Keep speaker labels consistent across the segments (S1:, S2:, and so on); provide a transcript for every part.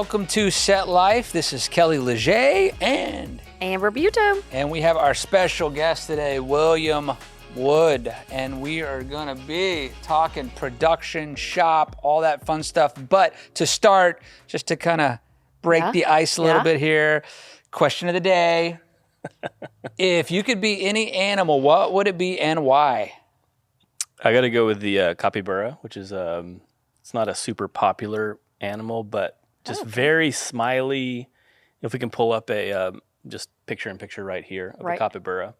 S1: welcome to Set Life. This is Kelly Leger and
S2: Amber Buto.
S1: And we have our special guest today, William Wood. And we are gonna be talking production, shop, all that fun stuff. But to start, just to kind of break the ice a little bit here, question of the day. If you could be any animal, what would it be and why?
S3: I got to go with the capybara, which is it's not a super popular animal, but just very smiley. If we can pull up a just picture-in-picture right here of a capybara.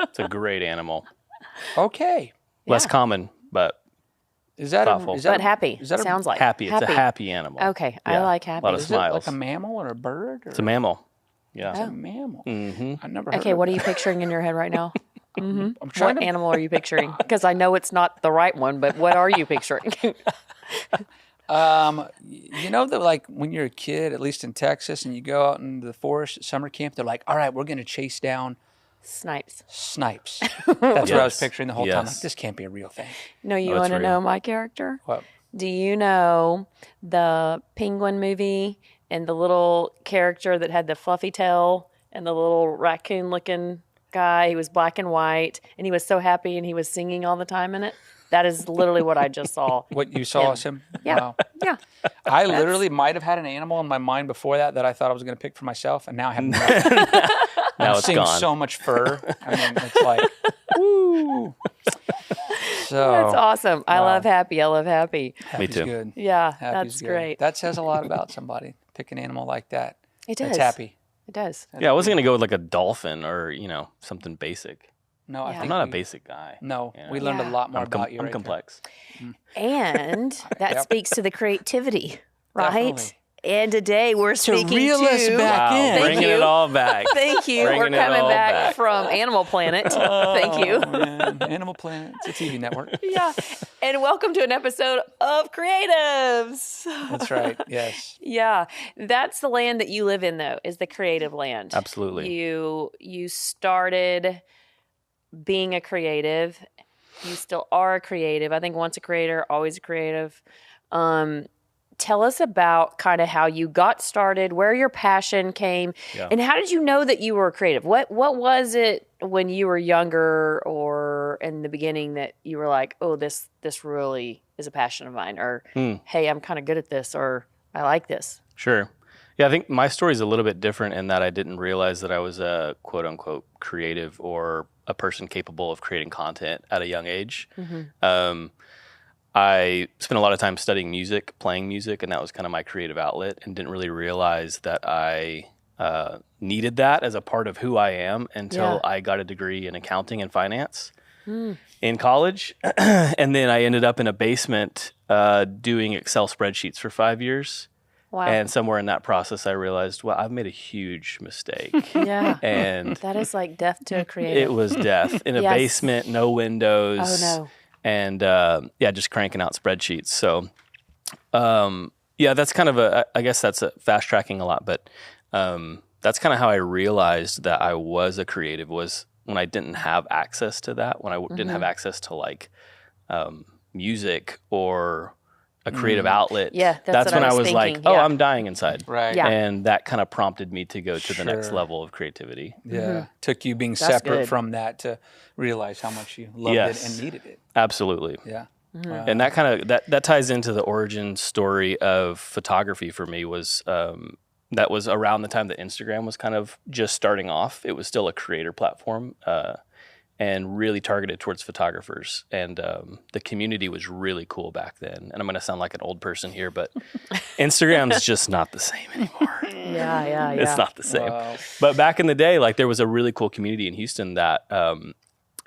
S3: It's a great animal.
S1: Okay.
S3: Less common, but
S1: is that
S3: thoughtful.
S2: But happy, sounds like.
S3: Happy. It's a happy animal.
S2: Okay, I like happy.
S3: A lot of smiles.
S1: Is it like a mammal or a bird? Or?
S3: It's a mammal. Yeah.
S1: It's a mammal.
S3: Mm-hmm.
S1: I've never heard
S2: Okay, what are you picturing in your head right now?
S1: I'm trying
S2: What animal are you picturing? Because I know it's not the right one, but what are you picturing?
S1: You know that like when you're a kid, at least in Texas, and you go out into the forest at summer camp, they're like, all right, we're going to chase down
S2: Snipes.
S1: That's what I was picturing the whole time. Like, this can't be a real thing.
S2: No, you want to know my character?
S1: What?
S2: Do you know the Penguin movie and the little character that had the fluffy tail and the little raccoon-looking guy? He was black and white, and he was so happy, and he was singing all the time in it. That is literally what I just saw.
S1: What you saw was him?
S2: Yeah.
S1: Wow.
S2: Yeah.
S1: I literally might have had an animal in my mind before that I thought I was going to pick for myself, and now I have no.
S3: Now
S1: I'm
S3: it's
S1: seeing
S3: gone.
S1: so much fur. I mean, it's like, woo. So
S2: That's awesome. I love Happy. I love Happy.
S1: Happy's
S3: Me too.
S1: Good.
S2: Yeah,
S1: Happy's
S2: that's
S1: good.
S2: great.
S1: That says a lot about somebody. Pick an animal like that.
S2: It does.
S1: That's happy.
S2: It does.
S3: Yeah, I wasn't going to go with like a dolphin or, something basic.
S1: No, I think
S3: I'm not a basic guy.
S1: No, we learned a lot more about you.
S3: I'm
S1: right
S3: complex.
S2: And that speaks to the creativity, right?
S1: Definitely.
S2: And today we're speaking
S1: reel us back
S3: Wow,
S1: in.
S3: bringing it all back.
S2: Thank you.
S3: Bringing
S2: We're
S3: it
S2: coming
S3: all
S2: back
S3: back.
S2: from Animal Planet. Thank you.
S1: Man, Animal Planet. It's a TV network.
S2: Yeah. And welcome to an episode of Creatives.
S1: That's right. Yes.
S2: Yeah. That's the land that you live in, though, is the creative land.
S3: Absolutely.
S2: You started being a creative. You still are a creative. I think once a creator, always a creative. Tell us about kind of how you got started, where your passion came, and how did you know that you were creative? What was it when you were younger or in the beginning that you were like, oh, this really is a passion of mine, or hey, I'm kind of good at this, or I like this?
S3: Sure. Yeah, I think my story is a little bit different in that I didn't realize that I was a quote unquote creative or a person capable of creating content at a young age. Mm-hmm. I spent a lot of time studying music, playing music, and that was kind of my creative outlet, and didn't really realize that I needed that as a part of who I am until I got a degree in accounting and finance in college. And then I ended up in a basement doing Excel spreadsheets for 5 years.
S2: Wow.
S3: And somewhere in that process, I realized, well, I've made a huge mistake.
S2: Yeah.
S3: And
S2: That is like death to a creative.
S3: it was death in a basement, no windows.
S2: Oh, no.
S3: And just cranking out spreadsheets. So, that's kind of I guess that's fast tracking a lot, but that's kind of how I realized that I was a creative, was when I didn't have access to that, when I didn't have access to like music or a creative outlet.
S2: Yeah, that's
S3: when
S2: what
S3: I
S2: I
S3: was
S2: was
S3: like,
S2: thinking,
S3: oh, I'm dying inside.
S1: Right.
S2: Yeah.
S3: And that kind of prompted me to go to the next
S1: Sure.
S3: level of creativity.
S1: Yeah. Took you being
S2: That's
S1: separate
S2: good.
S1: from that to realize how much you loved it and needed it.
S3: Absolutely.
S1: Yeah.
S3: And that kind of that ties into the origin story of photography for me. Was that was around the time that Instagram was kind of just starting off. It was still a creator platform and really targeted towards photographers. And the community was really cool back then. And I'm going to sound like an old person here, but Instagram's just not the same anymore.
S2: Yeah.
S3: It's not the same.
S1: Wow.
S3: But back in the day, like there was a really cool community in Houston that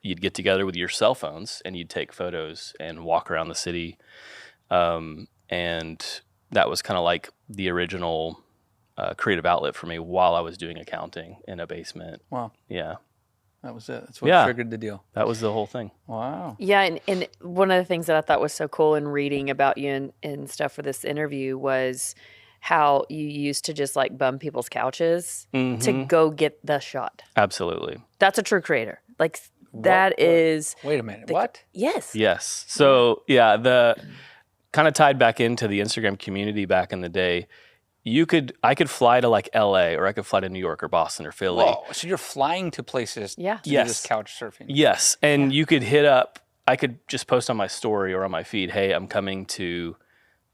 S3: you'd get together with your cell phones and you'd take photos and walk around the city. And that was kind of like the original creative outlet for me while I was doing accounting in a basement.
S1: Wow.
S3: Yeah.
S1: That was it. That's what triggered the deal.
S3: That was the whole thing.
S1: Wow.
S2: Yeah, and one of the things that I thought was so cool in reading about you and stuff for this interview was how you used to just like bum people's couches to go get the shot.
S3: Absolutely.
S2: That's a true creator. Like that is.
S1: Wait a minute. What?
S2: Yes.
S3: Yes. So yeah, kind of tied back into the Instagram community back in the day, I could fly to like LA, or I could fly to New York or Boston or Philly.
S1: Whoa, so you're flying to places to do this couch surfing.
S3: Yes. And you could I could just post on my story or on my feed, hey, I'm coming to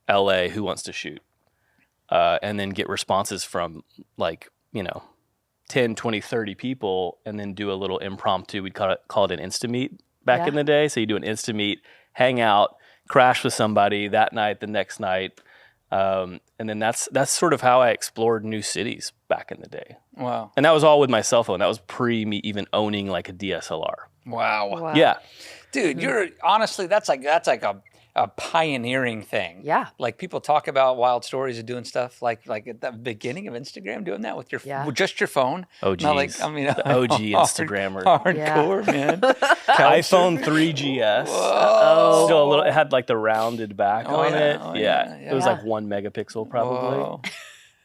S3: LA, who wants to shoot? And then get responses from like, 10, 20, 30 people, and then do a little impromptu. We'd call it an Insta-meet back in the day. So you do an Insta-meet, hang out, crash with somebody that night, the next night. And then that's sort of how I explored new cities back in the day.
S1: Wow.
S3: And that was all with my cell phone. That was pre me even owning like a DSLR.
S1: Wow.
S3: Yeah.
S1: Dude, you're honestly, that's like a pioneering thing.
S2: Yeah.
S1: Like people talk about wild stories of doing stuff like at the beginning of Instagram, doing that with with just your phone.
S3: Oh, geez.
S1: Not like, I mean,
S3: the OG Instagrammer.
S1: Hardcore, man.
S3: iPhone 3GS. Still a little, it had like the rounded back on it. It was like 1 megapixel probably.
S1: Whoa.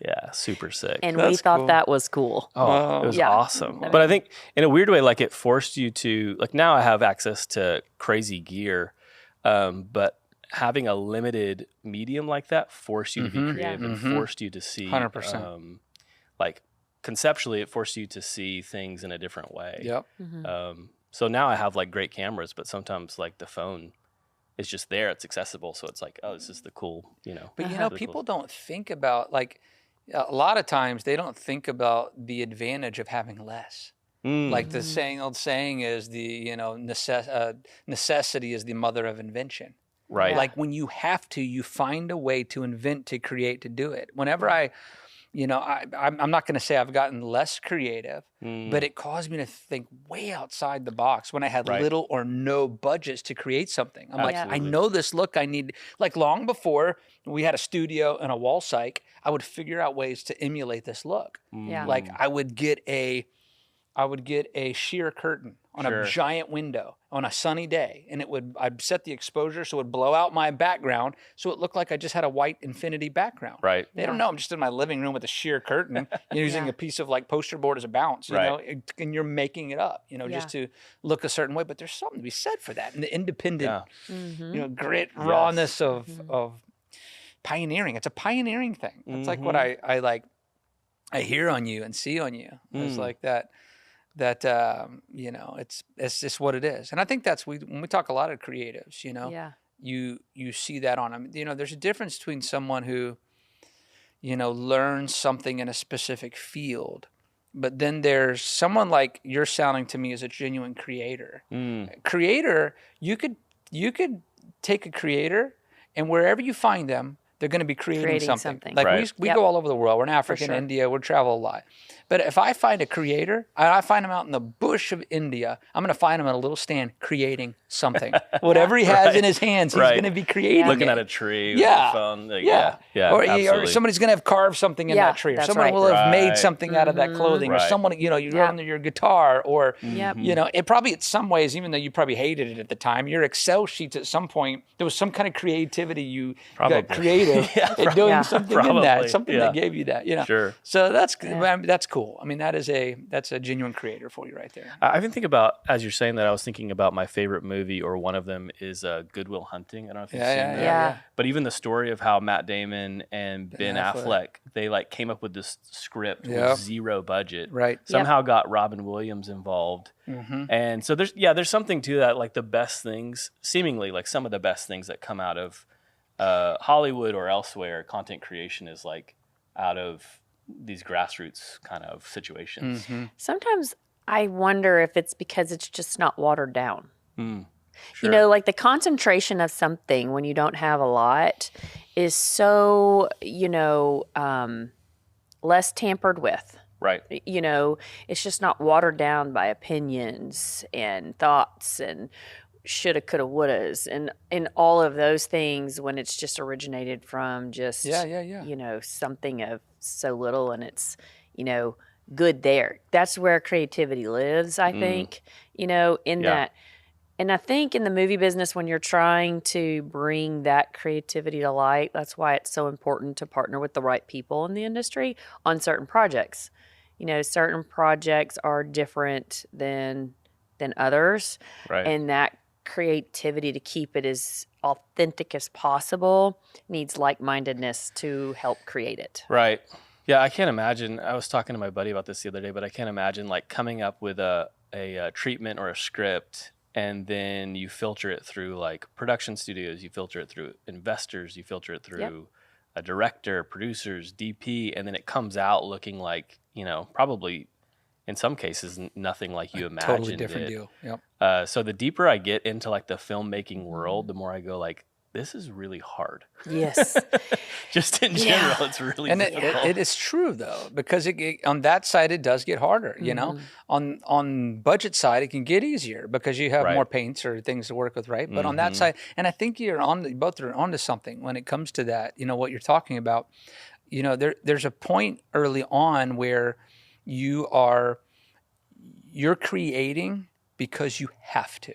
S3: Yeah, super sick.
S2: And we thought that was cool.
S3: Oh, it was awesome. But I think in a weird way, like it forced you to, like now I have access to crazy gear, but having a limited medium like that forced you to be creative and forced you to see
S1: 100%.
S3: Like conceptually, it forced you to see things in a different way.
S1: Yep.
S3: So now I have like great cameras, but sometimes like the phone is just there, it's accessible, so it's like, oh, this is the cool,
S1: But people don't think about, like, a lot of times they don't think about the advantage of having less. Like the old saying is necessity is the mother of invention.
S3: Right.
S1: Like when you have to, you find a way to invent, to create, to do it. Whenever I'm not going to say I've gotten less creative, but it caused me to think way outside the box when I had little or no budgets to create something. I'm like, I know this look I need. Like long before we had a studio and a wall cyc, I would figure out ways to emulate this look. Like I would get a sheer curtain on a giant window on a sunny day, and I'd set the exposure so it would blow out my background, so it looked like I just had a white infinity background.
S3: Right.
S1: They don't know I'm just in my living room with a sheer curtain, using a piece of like poster board as a bounce, you know, and you're making it up, just to look a certain way. But there's something to be said for that, and the independent, grit, rawness of pioneering. It's a pioneering thing. That's like what I like. I hear on you and see on you. It's like that it's just what it is. And I think that's when we talk a lot of creatives, you see that on them. There's a difference between someone who learns something in a specific field, but then there's someone like you're sounding to me as a genuine creator. Creator, you could take a creator, and wherever you find them, they're going to be creating something. Like we go all over the world. We're in Africa and India. We travel a lot. But if I find a creator, I find him out in the bush of India, I'm going to find him at a little stand creating something. Whatever he has in his hands, he's going to be creating
S3: Looking at a tree with a phone.
S1: Or somebody's going to have carved something in that tree. Or someone will have made something out of that clothing. Or someone, you're on your guitar. Or, it probably, in some ways, even though you probably hated it at the time, your Excel sheets at some point, there was some kind of creativity you got creative in doing something in that. Something that gave you that,
S3: Sure.
S1: So that's cool. I mean, that's a genuine creator for you right there.
S3: I even think about, as you're saying that, I was thinking about my favorite movie, or one of them is Good Will Hunting. I don't know if you've seen that.
S2: Yeah.
S3: But even the story of how Matt Damon and Ben Affleck, they like came up with this script with zero budget.
S1: Right.
S3: Somehow got Robin Williams involved. And so there's something to that, like the best things, seemingly like some of the best things that come out of Hollywood or elsewhere, content creation is like out of these grassroots kind of situations.
S2: Sometimes I wonder if it's because it's just not watered down.
S3: Sure.
S2: Like the concentration of something when you don't have a lot is so, less tampered with.
S3: Right.
S2: It's just not watered down by opinions and thoughts and shoulda, coulda, wouldas, and all of those things when it's just originated from just something of so little, and it's good there. That's where creativity lives, I think. That. And I think in the movie business, when you're trying to bring that creativity to light, that's why it's so important to partner with the right people in the industry on certain projects. Certain projects are different than others,
S3: right.
S2: And that creativity to keep it as authentic as possible needs like-mindedness to help create it.
S3: Right. Yeah, I can't imagine. I was talking to my buddy about this the other day, but I can't imagine like coming up with a treatment or a script, and then you filter it through like production studios, you filter it through investors, you filter it through a director, producers, DP, and then it comes out looking like, probably in some cases nothing like you imagined.
S1: Totally different deal. Yep.
S3: So the deeper I get into like the filmmaking world, the more I go like, this is really hard.
S2: Yes.
S3: Just in general, it's really difficult.
S1: It is true though, because on that side it does get harder. On budget side it can get easier because you have more paints or things to work with, right? But on that side, and I think both are onto something when it comes to that. What you're talking about. There's a point early on where you're creating because you have to.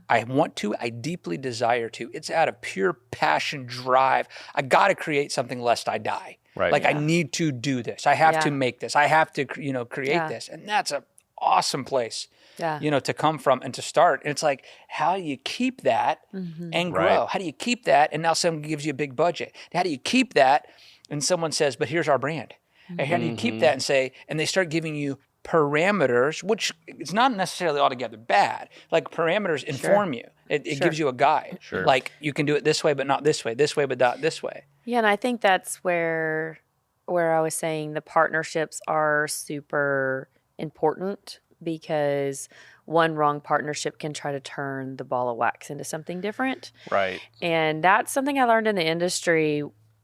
S1: I want to, I deeply desire to. It's out of pure passion, drive. I got to create something lest I die.
S3: Right.
S1: Like I need to do this. I have to make this. I have to, create this. And that's an awesome place, to come from and to start. And it's like, how do you keep that and grow?
S3: Right.
S1: How do you keep that? And now someone gives you a big budget. How do you keep that? And someone says, but here's our brand. And how do you keep that and they start giving you parameters, which it's not necessarily altogether bad. Like parameters inform you. It gives you a guide.
S3: Sure.
S1: Like you can do it this way, but not this way but not this way.
S2: Yeah, and I think that's where I was saying the partnerships are super important, because one wrong partnership can try to turn the ball of wax into something different.
S3: Right.
S2: And that's something I learned in the industry,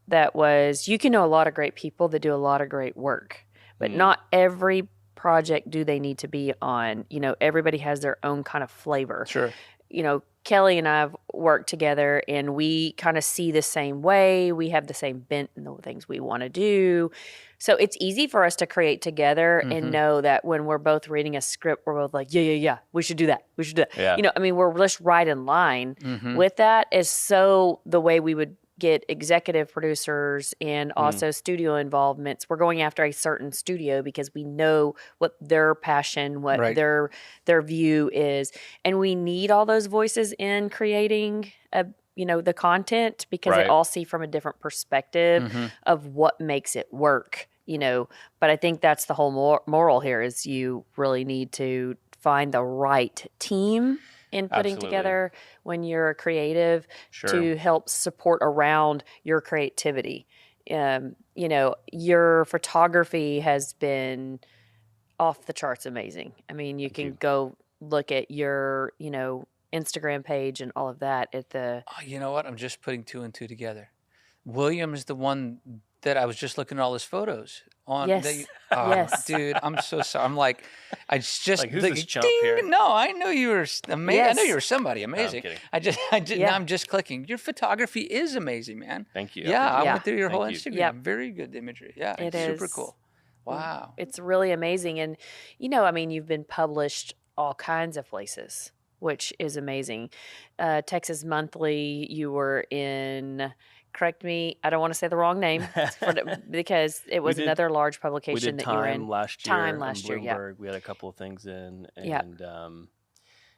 S2: that was, you can know a lot of great people that do a lot of great work, but not every project do they need to be on. Everybody has their own kind of flavor.
S1: Sure.
S2: Kelly and I have worked together and we kind of see the same way. We have the same bent in the things we want to do. So it's easy for us to create together and know that when we're both reading a script, we're both like, yeah, we should do that. We should do that.
S3: Yeah.
S2: We're just right in line with that. Is so the way we would get executive producers and also studio involvements. We're going after a certain studio because we know what their passion, what their view is, and we need all those voices in creating the content, because they all see from a different perspective of what makes it work. But I think that's the whole moral here, is you really need to find the right team in putting together when you're a creative to help support around your creativity. Your photography has been off the charts amazing. I mean, you can go look at your, Instagram page and all of that at the...
S1: Oh, you know what? I'm just putting two and two together. William is the one that I was just looking at all his photos on.
S2: Yes.
S1: Yes. Dude, I'm so sorry. I'm like, I just
S3: like, who's this chump here?
S1: No, I know you were amazing.
S2: Yes.
S1: I know you were somebody amazing.
S3: No, I'm kidding.
S1: Now I'm just clicking. Your photography is amazing, man.
S3: Thank you.
S1: Yeah, I went through your whole
S3: Thank you.
S1: Instagram.
S2: Yep.
S1: Very good imagery. Yeah,
S2: It
S1: it's super
S2: is.
S1: cool. Wow.
S2: It's really amazing. And, you've been published all kinds of places, which is amazing. Texas Monthly, you were in... Correct me, I don't want to say the wrong name because it was another large publication that you were in.
S3: Time last year, yeah. We had a couple of things in, and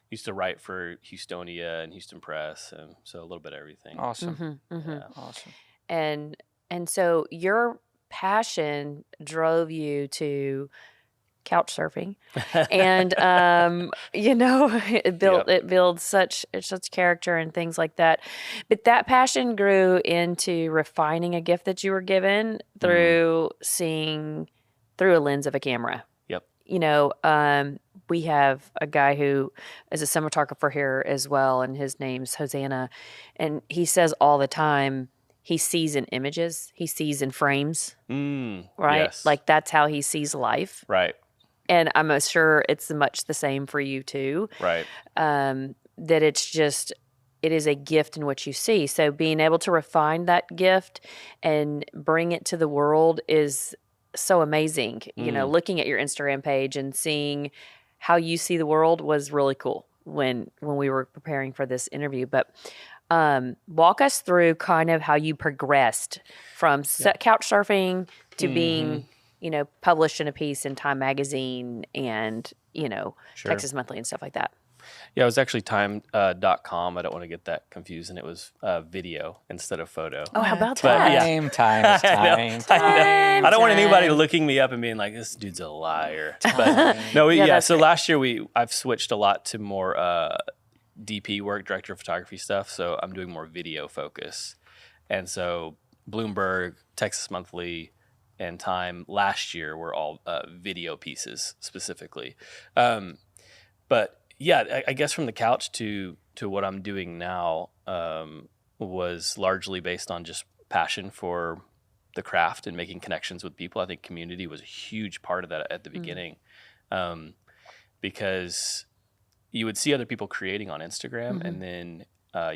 S3: used to write for Houstonia and Houston Press, and so a little bit of everything.
S1: Awesome.
S3: Yeah.
S1: Awesome.
S2: And so your passion drove you to couch surfing, and it builds such character and things like that. But that passion grew into refining a gift that you were given through seeing through a lens of a camera.
S3: Yep.
S2: We have a guy who is a cinematographer here as well, and his name's Hosanna, and he says all the time, he sees in images, he sees in frames, right?
S3: Yes.
S2: Like that's how he sees life.
S3: Right.
S2: And I'm sure it's much the same for you too.
S3: Right.
S2: That it is a gift in what you see. So being able to refine that gift and bring it to the world is so amazing. Looking at your Instagram page and seeing how you see the world was really cool when we were preparing for this interview. But walk us through kind of how you progressed from couch surfing to being published in a piece in Time Magazine and,
S3: Sure.
S2: Texas Monthly and stuff like that.
S3: Yeah, it was actually time.com. I don't want to get that confused. And it was video instead of photo.
S2: Oh, how about
S3: But,
S2: that?
S3: yeah.
S1: Time.
S3: I don't want anybody
S2: Time.
S3: looking me up and being like, this dude's a liar. But no,
S2: Yeah,
S3: yeah.
S2: that's
S3: So
S2: great.
S3: last year I've switched a lot to more DP work, director of photography stuff. So I'm doing more video focus. And so Bloomberg, Texas Monthly, and Time last year were all video pieces specifically. But yeah, I guess from the couch to what I'm doing now was largely based on just passion for the craft and making connections with people. I think community was a huge part of that at the beginning, because you would see other people creating on Instagram, and then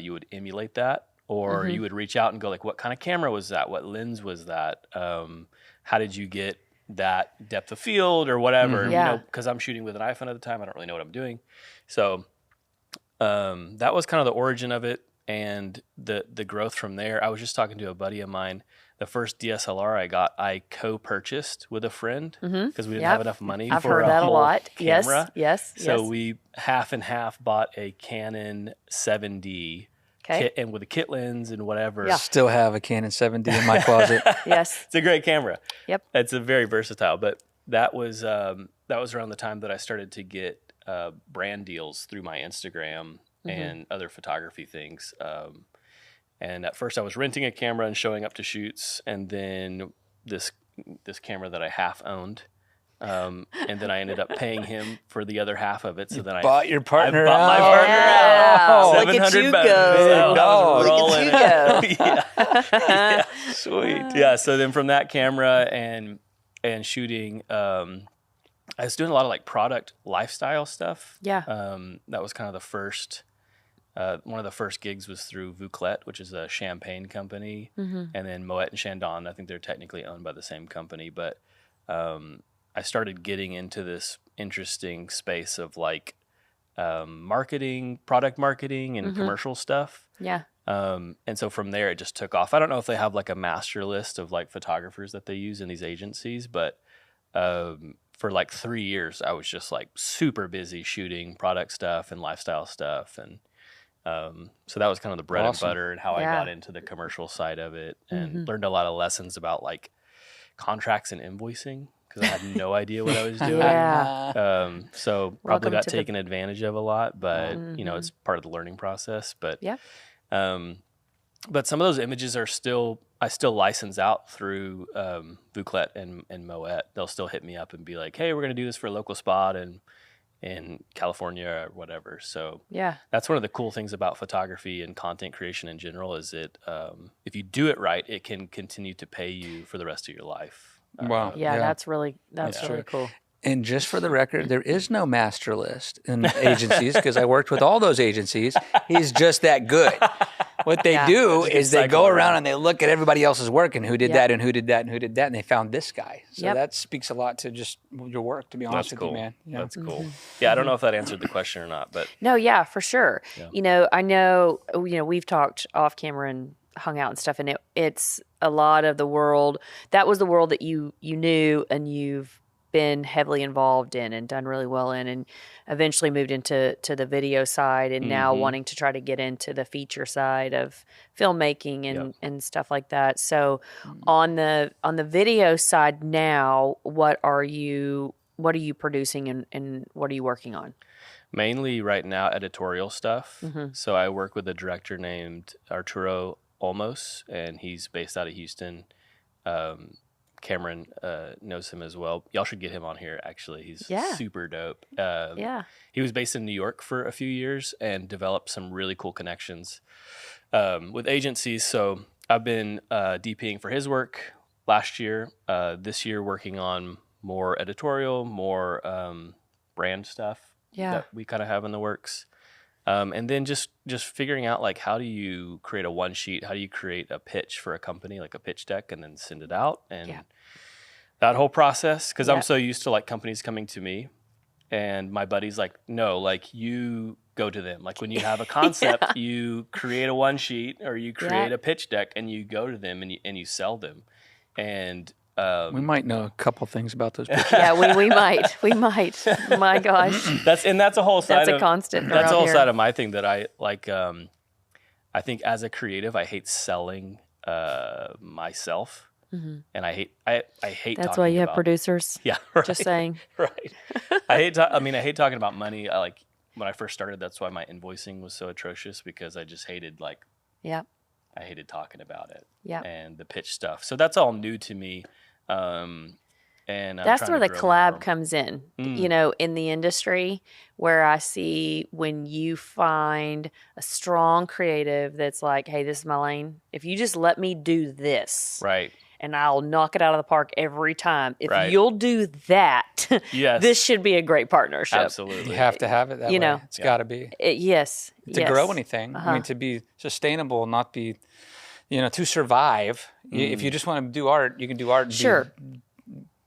S3: you would emulate that, or you would reach out and go like, what kind of camera was that? What lens was that? How did you get that depth of field or whatever?
S2: Yeah.
S3: You know, because I'm shooting with an iPhone at the time. I don't really know what I'm doing. So that was kind of the origin of it, and the growth from there. I was just talking to a buddy of mine. The first DSLR I got, I co-purchased with a friend because we didn't have enough money
S2: I've
S3: for
S2: heard
S3: a
S2: that a
S3: whole
S2: lot.
S3: camera.
S2: Yes.
S3: So we half and half bought a Canon 7D
S2: Okay.
S3: kit, and with a kit lens and whatever.
S2: Yeah.
S1: Still have a Canon 7D in my closet.
S2: Yes.
S3: It's a great camera.
S2: Yep.
S3: It's a very versatile. But that was around the time that I started to get brand deals through my Instagram and other photography things. And at first I was renting a camera and showing up to shoots, and then this camera that I half owned. And then I ended up paying him for the other half of it. So then
S1: Bought your partner
S3: I bought my partner
S2: Wow.
S3: out.
S2: Look at
S3: 700
S2: you
S3: bucks.
S2: go.
S3: I was
S1: Look
S3: rolling
S2: at
S3: it. Yeah.
S1: Sweet.
S3: Yeah. So then from that camera and shooting, I was doing a lot of like product lifestyle stuff.
S2: Yeah.
S3: That was kind of the first. One of the first gigs was through Vuclet, which is a champagne company, and then Moet and Chandon. I think they're technically owned by the same company, but I started getting into this interesting space of like marketing, product marketing, and commercial stuff.
S2: Yeah.
S3: And so from there, it just took off. I don't know if they have like a master list of like photographers that they use in these agencies, but for like 3 years, I was just like super busy shooting product stuff and lifestyle stuff. And so that was kind of the bread and butter and how I got into the commercial side of it, and learned a lot of lessons about like contracts and invoicing, because I had no idea what I was doing.
S2: Yeah.
S3: So probably got taken advantage of a lot, but you know, it's part of the learning process. But but some of those images are I still license out through Vuclet and Moet. They'll still hit me up and be like, hey, we're going to do this for a local spot in California or whatever. So that's one of the cool things about photography and content creation in general, is it if you do it right, it can continue to pay you for the rest of your life.
S1: Wow.
S2: That's really cool.
S1: And just for the record, there is no master list in agencies, because I worked with all those agencies. He's just that good. What they do is they go around and they look at everybody else's work and who did that and who did that and who did that, and they found this guy. So that speaks a lot to just your work, to be honest with you, man. Yeah.
S3: That's cool. Yeah, I don't know if that answered the question or not, but
S2: No, yeah, for sure. Yeah. I know, we've talked off camera and hung out and stuff, and it's a lot of the world. That was the world that you knew and you've been heavily involved in and done really well in, and eventually moved into the video side, and now wanting to try to get into the feature side of filmmaking and stuff like that. So on the video side now, what are you producing and what are you working on?
S3: Mainly right now editorial stuff. So I work with a director named Arturo Olmos, and he's based out of Houston. Cameron knows him as well. Y'all should get him on here, actually. He's super dope. He was based in New York for a few years and developed some really cool connections with agencies. So I've been DPing for his work last year. This year working on more editorial, more brand stuff that we kind of have in the works. And then just figuring out, like, how do you create a one sheet? How do you create a pitch for a company, like a pitch deck, and then send it out? And that whole process, because I'm so used to like companies coming to me, and my buddy's like, no, like you go to them. Like when you have a concept, you create a one sheet or you create a pitch deck and you go to them and you sell them. And
S1: We might know a couple things about those pictures.
S2: Yeah, we might. My gosh.
S3: That's a whole side.
S2: That's a constant
S3: That's a
S2: around
S3: whole
S2: here.
S3: side of my thing that I like. I think as a creative, I hate selling myself, and I hate
S2: That's
S3: talking
S2: why you have
S3: about-
S2: producers.
S3: Yeah, right.
S2: Just saying.
S3: Right. I hate talking about money. I like when I first started. That's why my invoicing was so atrocious, because I just hated
S2: Yeah.
S3: I hated talking about it.
S2: Yeah.
S3: And the pitch stuff. So that's all new to me. And I'm
S2: That's
S3: trying
S2: where
S3: to
S2: the
S3: grow
S2: collab
S3: more.
S2: comes in, in the industry, where I see when you find a strong creative that's like, hey, this is my lane. If you just let me do this,
S3: Right.
S2: and I'll knock it out of the park every time. If
S3: Right.
S2: you'll do that,
S3: Yes.
S2: this should be a great partnership.
S3: Absolutely.
S1: You have to have it that
S2: You
S1: way.
S2: know.
S1: It's got to be.
S2: Yes.
S1: To
S2: yes.
S1: grow anything. I mean, to be sustainable, not be, to survive. If you just want to do art, you can do art. And
S2: Sure.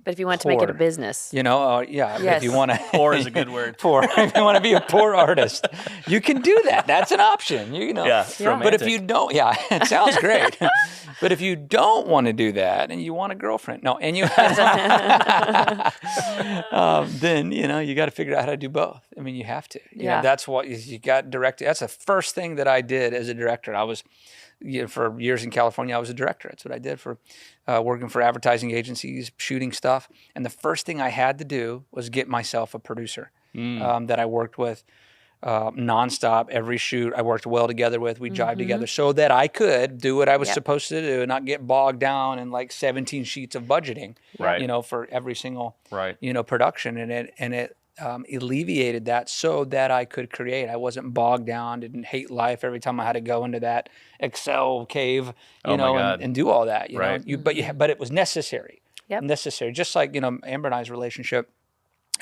S2: But if you want to make it a
S1: poor.
S2: business,
S1: If
S2: Yes.
S1: you want to.
S3: Poor is a good word.
S1: Poor. If you want to be a poor artist, you can do that. That's an option.
S3: Yeah. It's
S1: But if
S3: romantic.
S1: you don't, it sounds great. But if you don't want to do that and you want a girlfriend, then you got to figure out how to do both. I mean, you have to. You know, that's what you got directed. That's the first thing that I did as a director. I was, for years in California, I was a director. That's what I did for working for advertising agencies, shooting stuff. And the first thing I had to do was get myself a producer that I worked with nonstop. Every shoot I worked well together with. We jived together so that I could do what I was supposed to do and not get bogged down in like 17 sheets of budgeting,
S3: Right.
S1: for every single,
S3: Right.
S1: production. And it alleviated that so that I could create. I wasn't bogged down, didn't hate life every time I had to go into that Excel cave,
S3: Oh my God.
S1: and do all that,
S3: Right.
S1: But it was necessary.
S2: Yep.
S1: Necessary. Just like, Amber and I's relationship,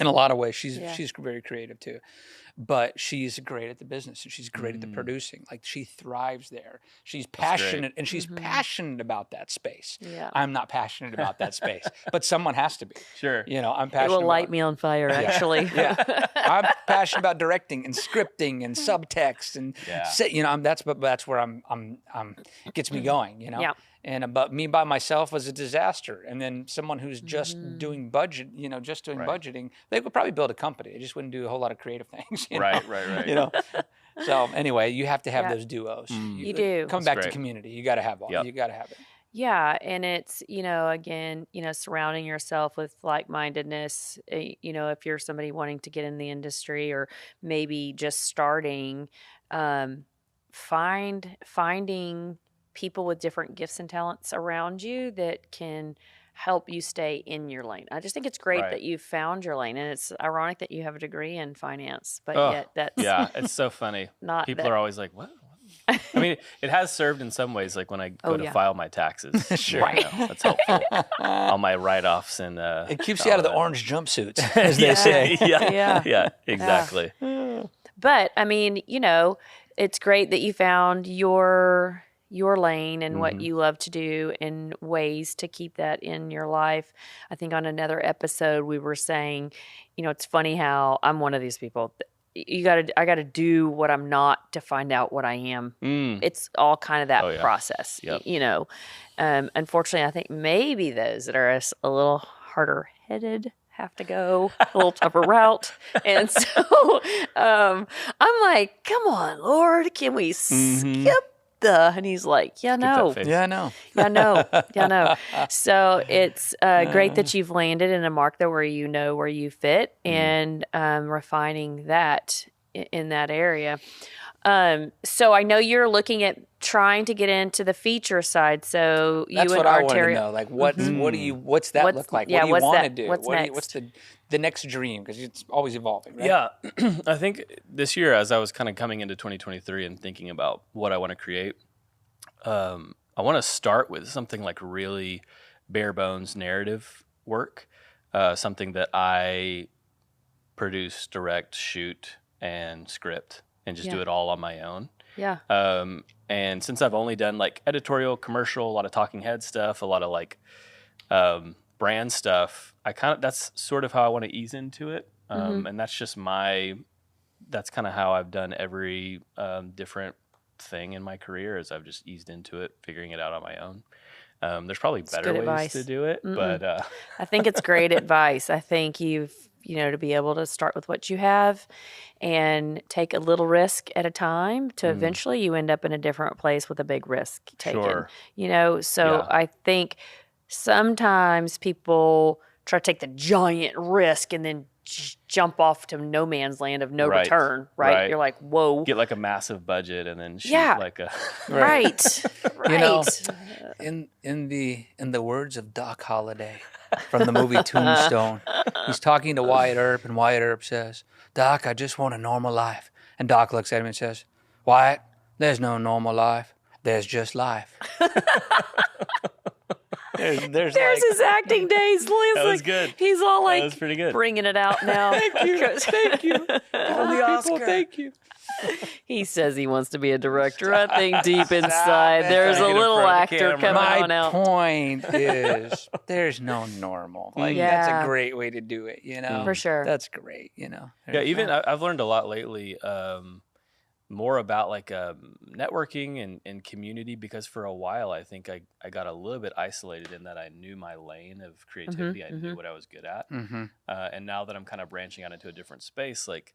S1: in a lot of ways, she's very creative too. But she's great at the business and she's great at the producing. Like she thrives there. She's passionate and she's passionate about that space.
S2: Yeah.
S1: I'm not passionate about that space, but someone has to be.
S3: Sure.
S1: I'm
S2: it
S1: passionate.
S2: will light me on fire, actually.
S1: I'm passionate about directing and scripting and subtext and that's where I'm gets me going.
S2: Yeah.
S1: And but me by myself was a disaster. And then someone who's just doing budget, budgeting, they would probably build a company. They just wouldn't do a whole lot of creative things.
S3: Right.
S1: So anyway, you have to have those duos.
S2: You do.
S1: Come
S3: That's
S1: back to
S3: great.
S1: community. You got to have all.
S3: Yep.
S1: You got to have it.
S2: Yeah, and it's, again, surrounding yourself with like-mindedness, if you're somebody wanting to get in the industry or maybe just starting, finding people with different gifts and talents around you that can help you stay in your lane. I just think it's great
S3: Right.
S2: that you've found your lane, and it's ironic that you have a degree in finance, but
S3: Oh,
S2: yet that's
S3: Yeah, it's so funny.
S2: Not
S3: People
S2: that-
S3: are always like, "What?" I mean, it has served in some ways. Like when I go to file my taxes,
S1: Sure.
S3: that's helpful. All my write-offs and
S1: It keeps you out of the orange jumpsuits, as they say.
S3: yeah, exactly.
S2: But I mean, it's great that you found your lane and what you love to do and ways to keep that in your life. I think on another episode we were saying, it's funny how I'm one of these people. I got to do what I'm not to find out what I am. It's all kind of that process,
S3: Yep.
S2: Unfortunately, I think maybe those that are a little harder headed have to go a little tougher route. And so I'm like, come on, Lord, can we skip and he's like, yeah, no.
S1: Yeah, I know.
S2: Yeah, no. So it's great that you've landed in a mark there where you know where you fit and refining that in that area. So I know you're looking at trying to get into the feature side. So you
S1: That's
S2: and
S1: what I wanted to
S2: Arteria,
S1: know. Like, what's that look like?
S2: yeah,
S1: What do you
S2: what's
S1: want to
S2: that-
S1: do?
S2: what's next?
S1: What's the next dream? Because it's always evolving, right?
S3: Yeah, I think this year, as I was kind of coming into 2023 and thinking about what I want to create, I want to start with something like really bare bones narrative work, something that I produce, direct, shoot, and script, and just do it all on my own.
S2: Yeah.
S3: And since I've only done like editorial, commercial, a lot of talking head stuff, a lot of like brand stuff, that's sort of how I want to ease into it. And that's just that's kind of how I've done every different thing in my career, is I've just eased into it, figuring it out on my own. There's probably better
S2: good
S3: ways
S2: advice.
S3: to do it, but
S2: I think it's great advice. I think to be able to start with what you have and take a little risk at a time to eventually you end up in a different place with a big risk taken.
S3: Sure.
S2: So
S3: Yeah.
S2: I think sometimes people try to take the giant risk and then jump off to no man's land of no return, right?
S3: Right.
S2: You're like, whoa.
S3: get like a massive budget and then shoot
S2: Yeah.
S3: like a
S2: Right. Right.
S1: You know, in the words of Doc Holliday from the movie Tombstone, he's talking to Wyatt Earp, and Wyatt Earp says, "Doc, I just want a normal life." And Doc looks at him and says, "Wyatt, there's no normal life. There's just life." There's like,
S2: his acting days.
S3: That was good.
S2: He's all like
S3: That was pretty good.
S2: bringing it out now.
S1: thank you. Give him the Oscar. Thank you.
S2: He says he wants to be a director. I think deep inside
S1: it.
S2: there's a
S3: Trying to get in
S2: little
S3: front of the
S2: actor
S3: camera.
S2: coming on
S1: My
S2: out.
S1: point is, there's no normal. Like that's
S2: Yeah.
S1: a great way to do it. You know,
S2: For sure.
S1: That's great. You know.
S3: Yeah, even I've learned a lot lately, more about like networking and community, because for a while I think I got a little bit isolated in that I knew my lane of creativity. I knew what I was good at. And now that I'm kind of branching out into a different space, like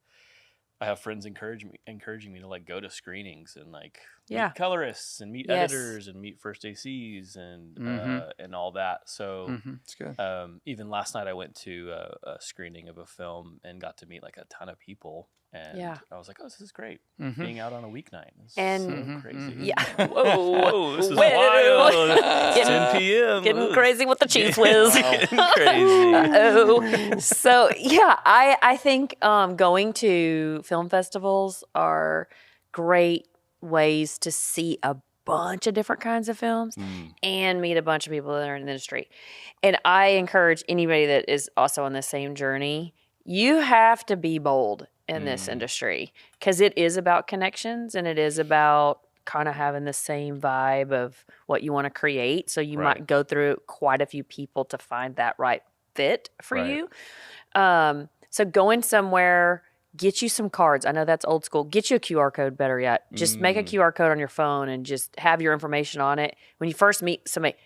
S3: I have friends encouraging me to like go to screenings and like meet colorists and meet editors and meet first ACs and all that. So
S1: it's good.
S3: even last night I went to a screening of a film and got to meet like a ton of people. And I was like, oh, this is great. Being out on a weeknight. It's so crazy.
S2: Yeah. Whoa,
S3: This is
S2: Whoa.
S3: wild. It's 10 p.m.
S2: Getting crazy with the cheese whiz.
S3: Getting crazy.
S2: So yeah, I think going to film festivals are great ways to see a bunch of different kinds of films and meet a bunch of people that are in the industry. And I encourage anybody that is also on the same journey, you have to be bold in this industry, because it is about connections and it is about kind of having the same vibe of what you want to create. So you might go through quite a few people to find that right fit for you. So going somewhere, get you some cards. I know that's old school. Get you a QR code, better yet. Just make a QR code on your phone and just have your information on it. When you first meet somebody,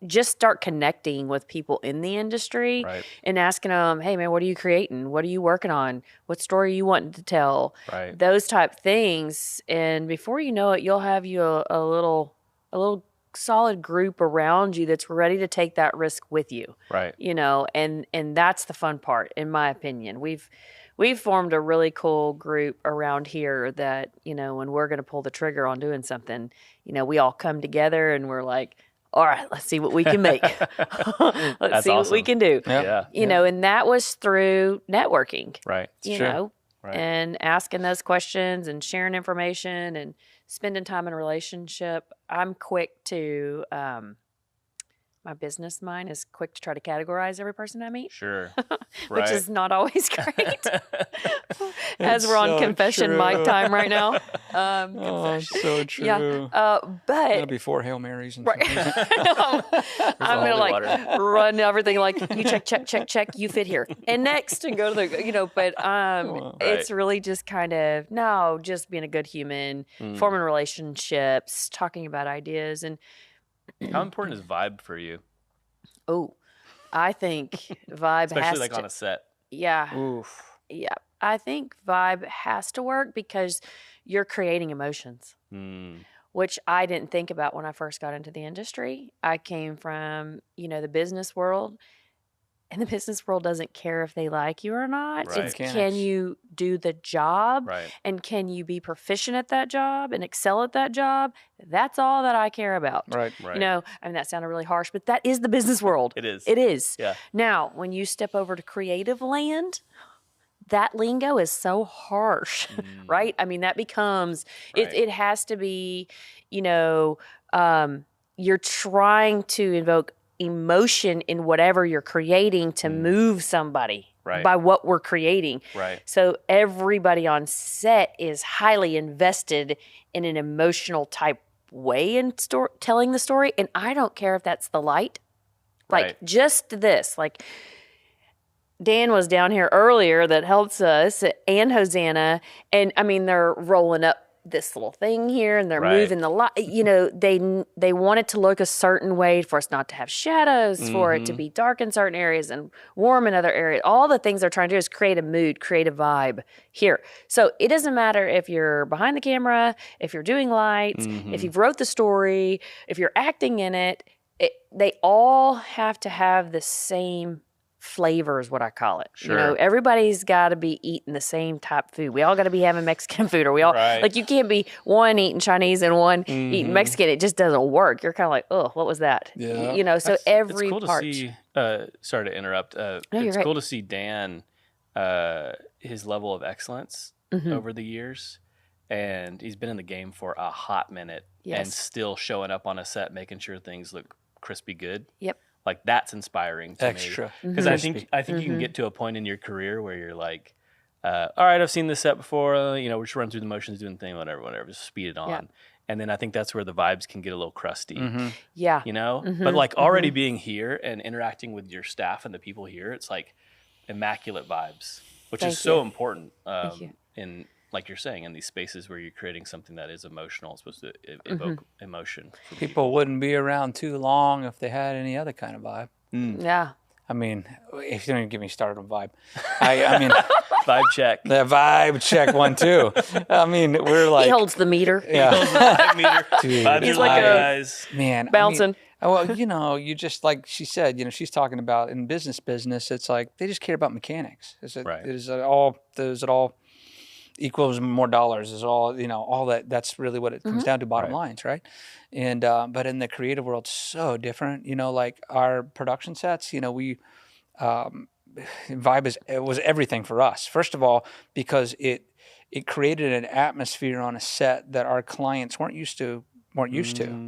S2: just start connecting with people in the industry and asking them, hey, man, what are you creating? What are you working on? What story are you wanting to tell? Those type things. And before you know it, you'll have you a little solid group around you that's ready to take that risk with you. You know, and that's the fun part, in my opinion. We've formed a really cool group around here that, you know, when we're going to pull the trigger on doing something, you know, we all come together and we're like, all right, let's see what we can make. Let's see what we can do. You know, and that was through networking. You know, and asking those questions and sharing information and spending time in a relationship. I'm quick to, my business mind is quick to try to categorize every person I meet. Which is not always great. As we're on confession mic time right now.
S1: So true.
S2: Yeah. But
S1: before Hail Marys and
S2: I'm gonna like run everything like you check, you fit here. And next and go to the, you know, but it's really just kind of just being a good human, forming relationships, talking about ideas. And
S3: how important is vibe for you?
S2: Oh, I think vibe
S3: especially like on a set.
S2: Yeah. I think vibe has to work because you're creating emotions, which I didn't think about when I first got into the industry. I came from, you know, the business world, and the business world doesn't care if they like you or not. It's can you do the job and can you be proficient at that job and excel at that job? That's all that I care about. You know, I mean, that sounded really harsh, but that is the business world.
S3: It is.
S2: It is.
S3: Yeah.
S2: Now, when you step over to creative land, that lingo is so harsh, right? I mean, that becomes, it has to be, you know, you're trying to invoke emotion in whatever you're creating to move somebody by what we're creating. So everybody on set is highly invested in an emotional type way in telling the story. And I don't care if that's the light. Like just this, like Dan was down here earlier that helps us, and Hosanna. And I mean, they're rolling up this little thing here and they're
S3: Right.
S2: moving the light. You know, they want it to look a certain way for us not to have shadows, for it to be dark in certain areas and warm in other areas. All the things they're trying to do is create a mood, create a vibe here. So it doesn't matter if you're behind the camera, if you're doing lights, if you've wrote the story, if you're acting in it, they all have to have the same flavor is what I call it.
S3: Sure.
S2: You know, everybody's got to be eating the same type of food. We all got to be having Mexican food, or we all
S3: Right.
S2: like you can't be one eating Chinese and one eating Mexican. It just doesn't work. You're kind of like, oh, what was that?
S1: Yeah.
S2: You know, so every
S3: it's cool
S2: part.
S3: to see. Sorry to interrupt.
S2: you're
S3: It's
S2: right.
S3: cool to see Dan, his level of excellence over the years, and he's been in the game for a hot minute, and
S2: Yes.
S3: still showing up on a set, making sure things look crispy good.
S2: Yep.
S3: Like that's inspiring to
S1: Extra.
S3: me. Because I think you can get to a point in your career where you're like, all right, I've seen this set before. You know, we're just running through the motions, doing the thing, whatever, just speed it on.
S2: Yeah.
S3: And then I think that's where the vibes can get a little crusty.
S2: Yeah.
S3: You know, but like already being here and interacting with your staff and the people here, it's like immaculate vibes, which
S2: Thank
S3: is so
S2: you.
S3: important
S2: you.
S3: in, like you're saying, in these spaces where you're creating something that is emotional, supposed to evoke emotion.
S1: People wouldn't be around too long if they had any other kind of vibe.
S2: Yeah.
S1: I mean, if you don't even get me started on vibe, I mean,
S3: Vibe check.
S1: the vibe check one too. I mean, we're like,
S2: He holds the meter.
S1: yeah,
S3: Vibe meter.
S1: Dude.
S3: Vibes
S2: He's
S3: are
S2: like
S3: high,
S2: a-
S3: guys.
S1: man,
S2: Bouncing.
S1: well, you know, you just like she said, you know, she's talking about in business, it's like they just care about mechanics.
S3: Right.
S1: Is it all equals more dollars? Is all, you know, all that? That's really what it comes down to, bottom lines, right? And but in the creative world, so different. You know, like our production sets, you know, we vibe was everything for us. First of all, because it created an atmosphere on a set that our clients weren't used to.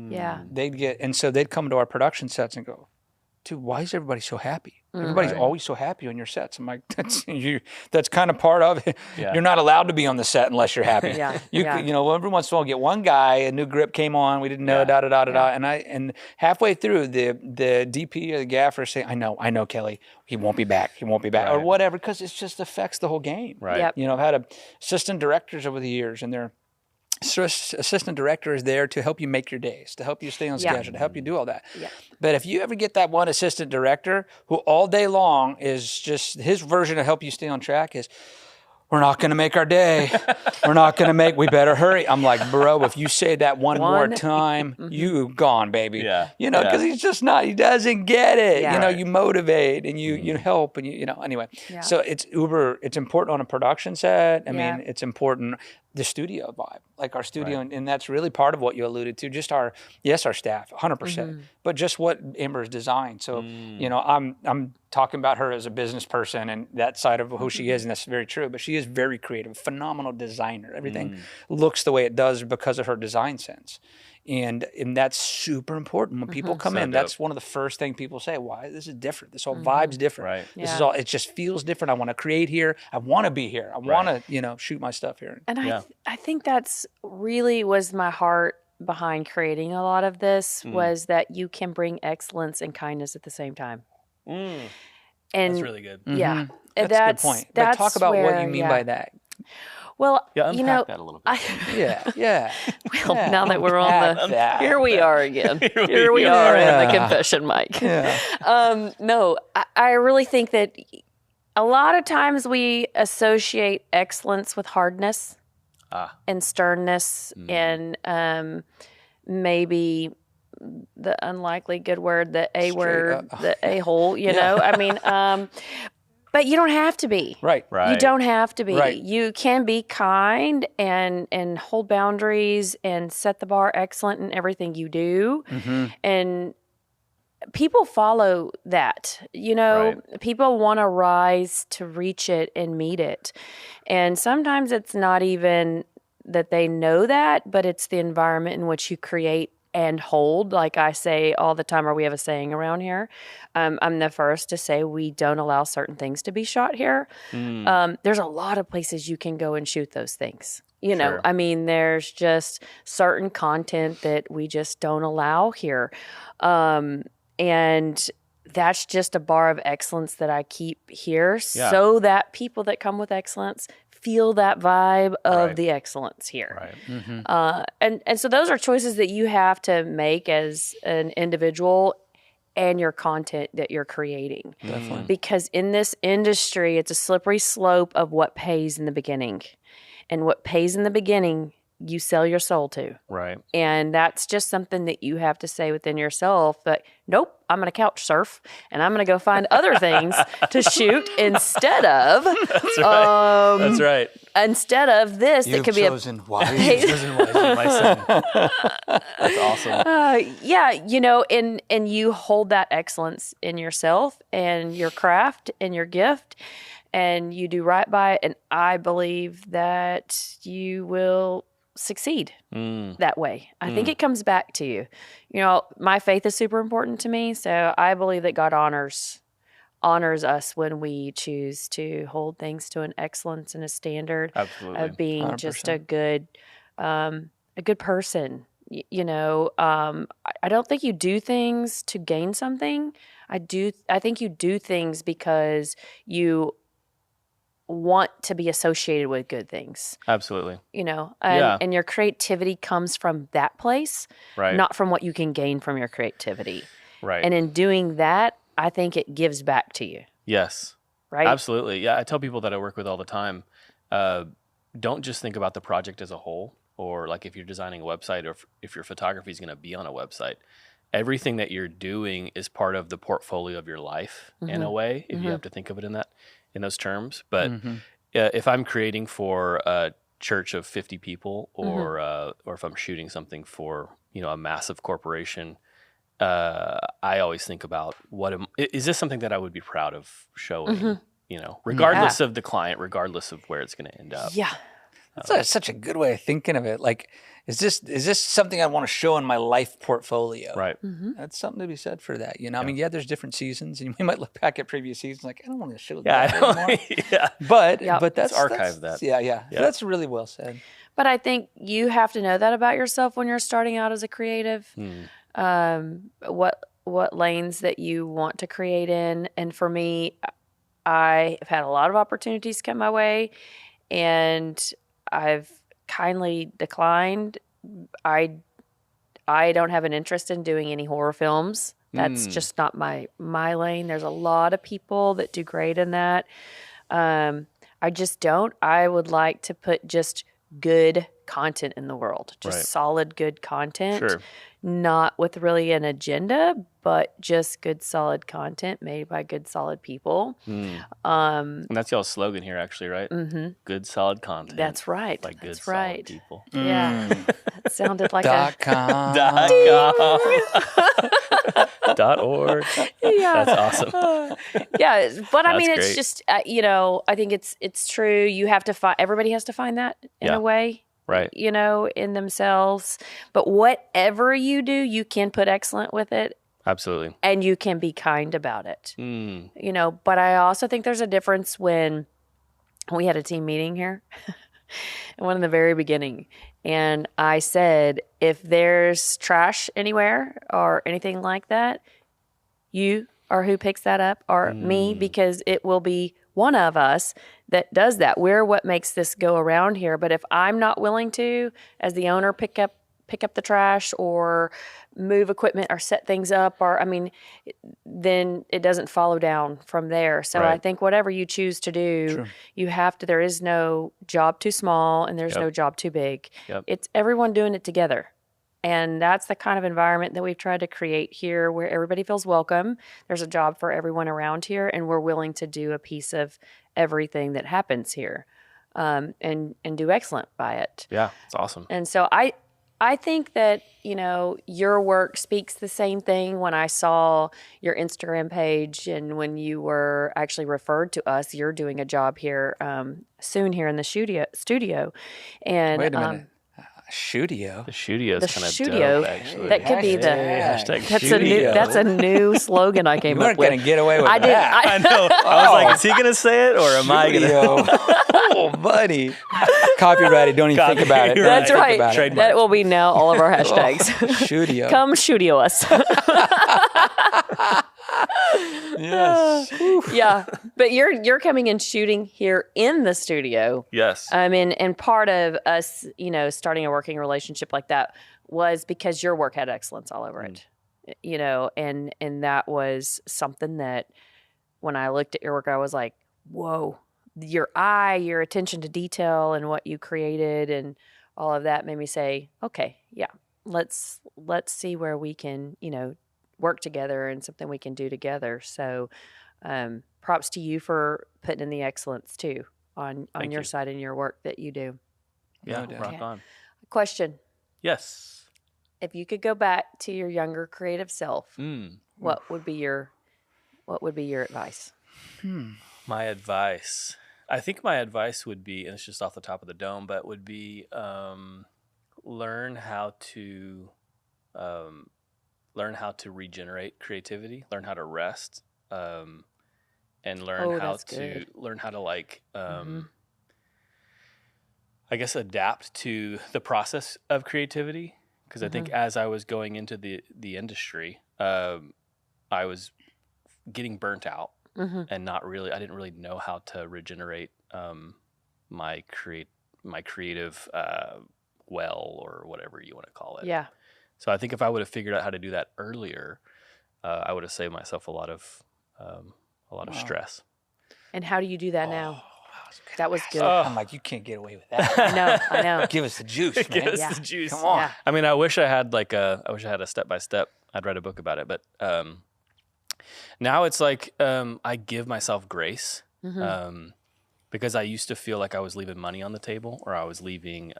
S2: Yeah.
S1: They'd come to our production sets and go, dude, why is everybody so happy? Everybody's
S3: Right.
S1: always so happy on your sets. I'm like, that's kind of part of it.
S3: Yeah.
S1: You're not allowed to be on the set unless you're happy.
S2: Yeah,
S1: You
S2: yeah.
S1: you know, every once in a while get one guy, a new grip came on, we didn't know,
S3: Yeah.
S1: and halfway through the DP or the gaffer say, I know, Kelly, he won't be back, or
S3: Right.
S1: whatever, because it just affects the whole game.
S3: Right.
S2: Yep.
S1: You know, I've had assistant directors over the years, and they're assistant director is there to help you make your days, to help you stay on
S2: Yeah.
S1: schedule, to help you do all that.
S2: Yeah.
S1: But if you ever get that one assistant director who all day long is just his version of help you stay on track is, we're not going to make our day. We better hurry. I'm like, bro, if you say that one more time, you gone, baby.
S3: Yeah.
S1: You know,
S3: Yeah.
S1: because he's just not, he doesn't get it.
S2: Yeah.
S1: You know,
S3: Right.
S1: you motivate and you help and you know, anyway.
S2: Yeah.
S1: So it's important on a production set. I
S2: Yeah.
S1: mean, it's important, the studio vibe, like our studio. And that's really part of what you alluded to, just our staff, 100%, but just what Amber's designed. So, you know, I'm talking about her as a business person and that side of who she is, and that's very true, but she is very creative, phenomenal designer. Everything looks the way it does because of her design sense. And that's super important when people come
S3: So
S1: in.
S3: dope.
S1: That's one of the first thing people say. Why this is different? This whole vibe's different.
S3: Right.
S1: This is
S2: Yeah.
S1: all. It just feels different. I want to create here. I want to be here. I want to, you know, shoot my stuff here.
S2: And
S3: Yeah.
S2: I think that's really was my heart behind creating a lot of this was that you can bring excellence and kindness at the same time. And
S3: That's really good.
S2: yeah,
S1: That's a good point. But talk about what
S2: where-
S1: you mean
S2: yeah.
S1: by that.
S2: Well,
S3: Yeah,
S2: you
S3: unpack
S2: know,
S3: that a little bit.
S1: Yeah.
S2: well, now that we're on
S1: Unpack that.
S2: here we are again. Here we are in the confession mic.
S1: Yeah.
S2: No, I really think that a lot of times we associate excellence with hardness and sternness and maybe the unlikely good word, the A word, the a-hole, you know? I mean, but you don't have to be.
S1: Right.
S3: Right.
S2: You don't have to be.
S1: Right.
S2: You can be kind and hold boundaries and set the bar excellent in everything you do. And people follow that. You know, people want to rise to reach it and meet it. And sometimes it's not even that they know that, but it's the environment in which you create and hold. Like I say all the time, or we have a saying around here. I'm the first to say we don't allow certain things to be shot here. There's a lot of places you can go and shoot those things. You know,
S3: Sure.
S2: I mean, there's just certain content that we just don't allow here. And that's just a bar of excellence that I keep here so that people that come with excellence feel that vibe of
S3: Right.
S2: the excellence here.
S3: Right.
S2: And so those are choices that you have to make as an individual and your content that you're creating.
S1: Definitely.
S2: Because in this industry, it's a slippery slope of what pays in the beginning. And what pays in the beginning, you sell your soul to.
S3: Right.
S2: And that's just something that you have to say within yourself that, nope, I'm going to couch surf and I'm going to go find other things to shoot instead of.
S3: That's right. That's right.
S2: Instead of this, that
S1: You've
S2: could be a
S1: chosen wisely.
S3: Chosen wisely, my son. That's awesome.
S2: yeah, you know, and you hold that excellence in yourself and your craft and your gift, and you do right by it. And I believe that you will succeed that way. I think it comes back to you. You know, my faith is super important to me, so I believe that God honors us when we choose to hold things to an excellence and a standard
S3: Absolutely.
S2: of being
S1: 100%.
S2: just a good person. You know, I don't think you do things to gain something. I think you do things because you want to be associated with good things.
S3: Absolutely.
S2: You know,
S3: Yeah.
S2: and your creativity comes from that place,
S3: Right.
S2: not from what you can gain from your creativity.
S3: Right.
S2: And in doing that, I think it gives back to you,
S3: Yes.
S2: right?
S3: Absolutely. Yeah. I tell people that I work with all the time, don't just think about the project as a whole, or like if you're designing a website or if your photography is going to be on a website. Everything that you're doing is part of the portfolio of your life in a way, if you have to think of it in those terms. But if I'm creating for a church of 50 people, or if I'm shooting something for, you know, a massive corporation, I always think about is this something that I would be proud of showing, you know, regardless of the client, regardless of where it's going to end up.
S2: Yeah.
S1: That's such a good way of thinking of it. Like, is this something I want to show in my life portfolio?
S3: Right.
S1: That's something to be said for that. You know, I mean, yeah, there's different seasons, and you might look back at previous seasons like, I don't want to show
S3: Yeah.
S1: that
S3: I know.
S1: anymore.
S3: Yeah.
S1: But that's
S3: archive that.
S1: Yeah. That's really well said.
S2: But I think you have to know that about yourself when you're starting out as a creative. What lanes that you want to create in. And for me, I have had a lot of opportunities come my way, and I've kindly declined. I don't have an interest in doing any horror films. That's just not my lane. There's a lot of people that do great in that. I just don't. I would like to put just good content in the world, just
S3: Right.
S2: solid good content.
S3: Sure.
S2: Not with really an agenda, but just good solid content made by good solid people.
S3: And that's y'all's slogan here, actually, right? Good, solid content.
S2: That's right.
S3: By good,
S2: That's
S3: solid
S2: right.
S3: people.
S2: Yeah. That sounded like
S1: .com.
S3: .org.
S2: yeah.
S3: That's awesome.
S2: Yeah, but I mean,
S3: That's
S2: it's
S3: great.
S2: just you know, I think it's true. You have to find. Everybody has to find that in
S3: Yeah.
S2: a way,
S3: Right.
S2: you know, in themselves. But whatever you do, you can put excellent with it,
S3: Absolutely.
S2: and you can be kind about it.
S3: Mm.
S2: You know, but I also think there's a difference when we had a team meeting here, one in the very beginning, and I said, if there's trash anywhere or anything like that, you or who picks that up or me, because it will be one of us that does that. We're what makes this go around here. But if I'm not willing to, as the owner, pick up the trash or move equipment or set things up, or I mean, then it doesn't follow down from there. So I
S3: Right.
S2: think whatever you choose to do, you have to. There is no job too small, and there's no job too big.
S3: Yep.
S2: It's everyone doing it together. And that's the kind of environment that we've tried to create here, where everybody feels welcome. There's a job for everyone around here, and we're willing to do a piece of everything that happens here, and do excellent by it.
S3: Yeah. It's awesome.
S2: And so I think that, you know, your work speaks the same thing. When I saw your Instagram page and when you were actually referred to us, you're doing a job here soon here in the studio. And
S1: Wait a minute. Studio.
S3: The studio
S2: the
S3: is kind of
S2: studio,
S3: dope, actually.
S2: that could be the
S3: Hashtag
S2: that's a new slogan I came
S1: You
S2: up
S1: weren't
S2: with.
S1: going to get away with
S2: I did.
S1: that.
S3: I know. I was like, is he going to say it or am I going to?
S1: Studio. Oh, buddy. Copyrighted. Don't even think about it.
S3: You're
S1: Don't
S2: That's
S1: think
S2: right.
S1: about it.
S3: Trademark.
S2: That will be now all of our hashtags.
S1: Studio.
S2: Come studio us.
S1: Yes.
S2: Yeah. But you're coming and shooting here in the studio.
S3: Yes.
S2: And part of us, starting a working relationship like that was because your work had excellence all over it. And that was something that when I looked at your work, I was like, whoa, your attention to detail and what you created and all of that made me say, okay, yeah, let's see where we can, work together and something we can do together. So props to you for putting in the excellence too on your side and your work that you do.
S3: Yeah, rock on.
S2: Question.
S3: Yes.
S2: If you could go back to your younger creative self, what would be your advice?
S3: My advice. I think my advice would be, and it's just off the top of the dome, but would be learn how to regenerate creativity, learn how to rest, and learn how to like I guess adapt to the process of creativity. Because I think as I was going into the industry, I was getting burnt out and I didn't really know how to regenerate my creative well, or whatever you want to call it.
S2: Yeah.
S3: So I think if I would have figured out how to do that earlier, I would have saved myself a lot of stress.
S2: And how do you do that now? That was good.
S1: I'm like, you can't get away with that.
S2: I know.
S1: Give us the juice, man.
S3: Give us the juice.
S1: Come on.
S2: Yeah.
S3: I mean, I wish I had a step-by-step. I'd write a book about it. But now it's like I give myself grace because I used to feel like I was leaving money on the table, or I was leaving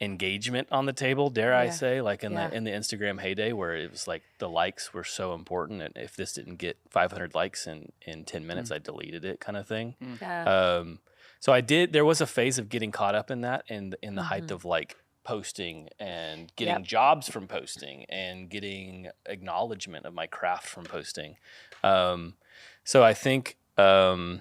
S3: engagement on the table, dare I say, like in the Instagram heyday, where it was like the likes were so important, and if this didn't get 500 likes in 10 minutes, I deleted it, kind of thing. So there was a phase of getting caught up in that, in the height of like posting and getting jobs from posting and getting acknowledgement of my craft from posting. So I think I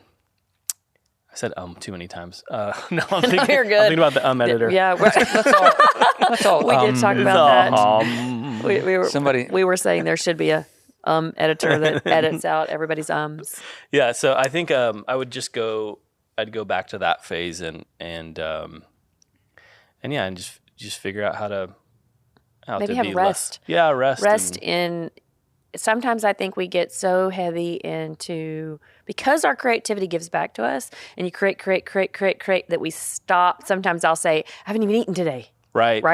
S3: said too many times. No, I'm thinking,
S2: you're good.
S3: I'm thinking about the editor.
S2: Yeah,
S1: That's all.
S2: we did talk about that. We were saying there should be a editor that edits out everybody's ums.
S3: Yeah, so I think I would just I'd go back to that phase and just figure out how to
S2: maybe have rest.
S3: Rest
S2: in. Sometimes I think we get so heavy into, because our creativity gives back to us, and you create that we stop. Sometimes I'll say, I haven't even eaten today.
S3: Right.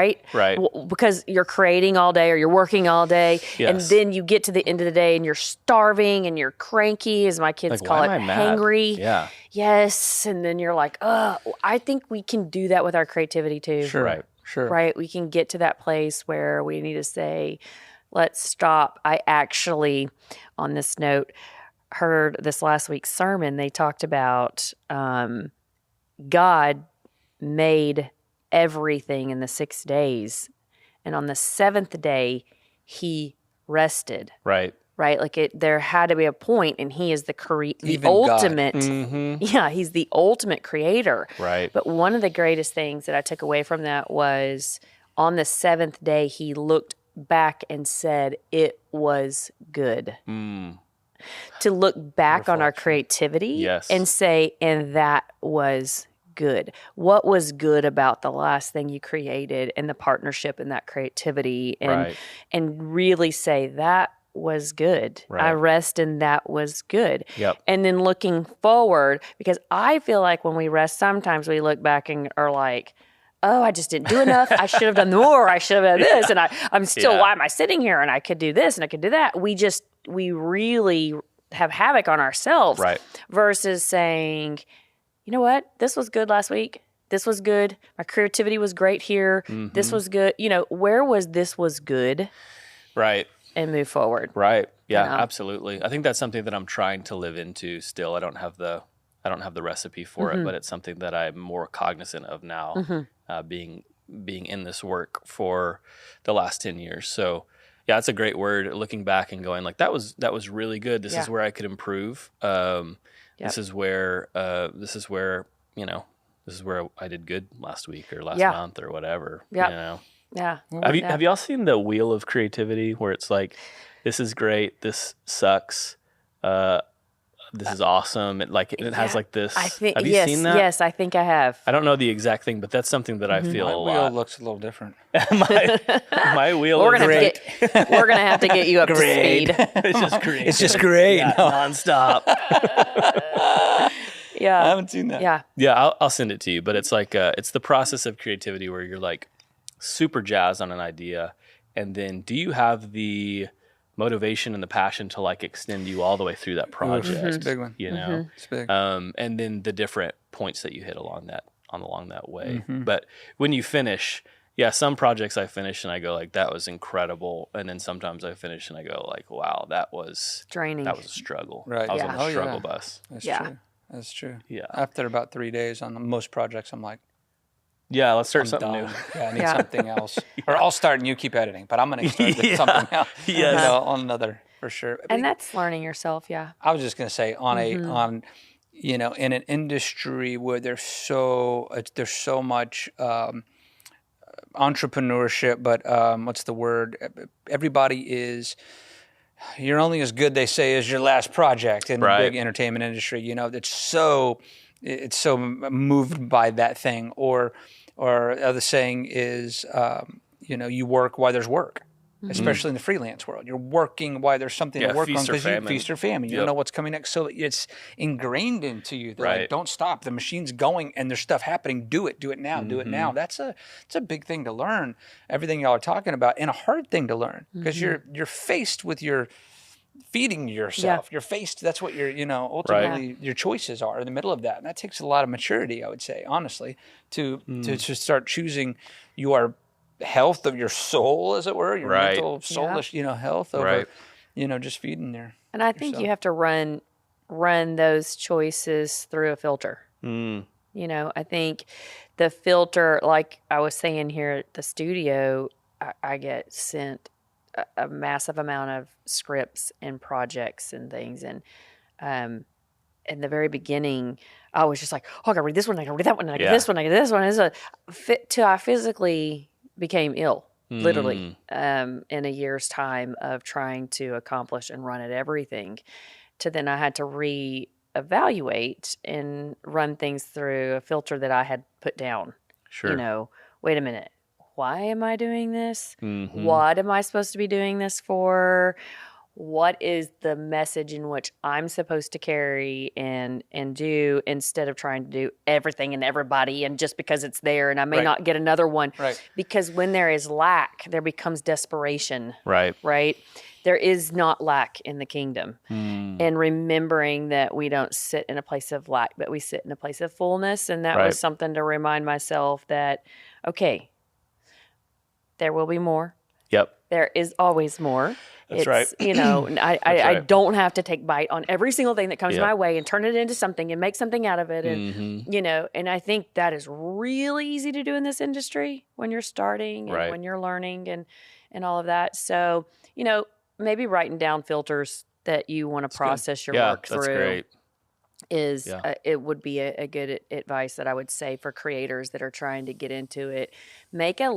S2: Because you're creating all day or you're working all day.
S3: Yes.
S2: And then you get to the end of the day and you're starving and you're cranky, as my kids call it, hangry.
S3: Yeah.
S2: Yes. And then you're like, I think we can do that with our creativity too.
S3: Sure.
S2: Right. We can get to that place where we need to say, let's stop. I actually, on this note, heard this last week's sermon. They talked about God made everything in the 6 days, and on the seventh day, He rested.
S3: Right.
S2: Like there had to be a point, and He is the ultimate. Yeah, He's the ultimate creator.
S3: Right.
S2: But one of the greatest things that I took away from that was on the seventh day, He looked back and said it was good. To look back on our creativity and say, and that was good. What was good about the last thing you created and the partnership and that creativity, and really say that was good. I rest and that was good. And then looking forward, because I feel like when we rest, sometimes we look back and are like, oh, I just didn't do enough. I should have done more. I should have done this. And I'm still, why am I sitting here? And I could do this and I could do that. We really have havoc on ourselves versus saying, you know what? This was good last week. This was good. My creativity was great here. This was good. Where was this was good?
S3: Right.
S2: And move forward.
S3: Right. Yeah, absolutely. I think that's something that I'm trying to live into still. I don't have the recipe for it, but it's something that I'm more cognizant of now, being in this work for the last 10 years. So yeah, that's a great word, looking back and going like, that was really good. This is where I could improve. This is where I did good last week or last month or whatever,
S2: Yeah.
S3: Have y'all seen the wheel of creativity where it's like, this is great, this sucks, this is awesome. It has like this.
S2: I think,
S3: have you
S2: yes,
S3: seen that?
S2: yes, I think I have.
S3: I don't know the exact thing, but that's something that I feel
S1: My
S3: a
S1: wheel
S3: lot.
S1: looks a little different.
S3: my wheel
S2: We're
S3: is
S2: gonna
S3: great.
S2: we're gonna have to get you up to
S1: Great.
S2: speed.
S3: It's just great.
S1: It's just great.
S3: Yeah,
S1: No,
S3: nonstop.
S2: Yeah,
S1: I haven't seen that.
S2: yeah,
S3: Yeah, I'll send it to you. But it's like it's the process of creativity where you're like super jazzed on an idea, and then do you have the motivation and the passion to like extend you all the way through that project?
S1: It's a big one.
S3: You know,
S1: It's big.
S3: and then the different points that you hit along that way. But when you finish, yeah, some projects I finish and I go like, that was incredible, and then sometimes I finish and I go like, wow, that was
S2: draining.
S3: a struggle.
S1: Right.
S3: I was
S2: Yeah.
S3: on the
S1: Oh,
S3: struggle
S1: yeah.
S3: bus.
S1: That's
S2: Yeah.
S1: true. That's true.
S3: Yeah.
S1: After about 3 days on most projects, I'm like,
S3: Yeah, let's start
S1: I'm
S3: something
S1: done.
S3: new.
S1: Yeah, I need
S2: Yeah.
S1: something else. Or I'll start and you keep editing, but I'm going to start with something else.
S3: Yes.
S1: You know, on another, for sure.
S2: And that's learning yourself. Yeah.
S1: I was just going to say on you know, in an industry where there's so much entrepreneurship, but what's the word? Everybody is, you're only as good, they say, as your last project in the
S3: Right.
S1: big entertainment industry. You know, it's so moved by that thing. Or the other saying is, you know, you work while there's work. Especially in the freelance world, you're working while there's something to work on
S3: feast or
S1: because you
S3: famine.
S1: feast or famine. You don't know what's coming next, so it's ingrained into you. They're like,
S3: Right.
S1: don't stop. The machine's going, and there's stuff happening. Do it now. Do it now. It's a big thing to learn. Everything y'all are talking about, and a hard thing to learn because you're faced with your feeding yourself. You're faced. That's what you're. You know, ultimately your choices are in the middle of that, and that takes a lot of maturity. I would say, honestly, to start choosing your health of your soul, as it were, your
S3: Right.
S1: mental, soulish, you know, health over,
S3: Right.
S1: you know, just feeding there.
S2: And I think you have to run those choices through a filter. You know, I think the filter, like I was saying here at the studio, I get sent a massive amount of scripts and projects and things. And in the very beginning, I was just like, oh, I got to read this one, I got to read that one, I got this one, I got this one. Till I physically became ill, literally, in a year's time of trying to accomplish and run at everything. To then I had to reevaluate and run things through a filter that I had put down.
S3: Sure.
S2: You know, wait a minute. Why am I doing this? What am I supposed to be doing this for? What is the message in which I'm supposed to carry and do, instead of trying to do everything and everybody and just because it's there and I may not get another one.
S1: Right.
S2: Because when there is lack, there becomes desperation.
S3: Right.
S2: Right? There is not lack in the kingdom. And remembering that we don't sit in a place of lack, but we sit in a place of fullness. And that
S3: Right.
S2: was something to remind myself that, okay, there will be more.
S3: Yep.
S2: There is always more.
S3: That's right.
S2: You know, I
S3: right.
S2: don't have to take bite on every single thing that comes my way and turn it into something and make something out of it. And, you know, and I think that is really easy to do in this industry when you're starting and
S3: Right.
S2: when you're learning and all of that. So, you know, maybe writing down filters that you want to process your work through.
S3: That's great.
S2: Is it would be a good advice that I would say for creators that are trying to get into it. Make a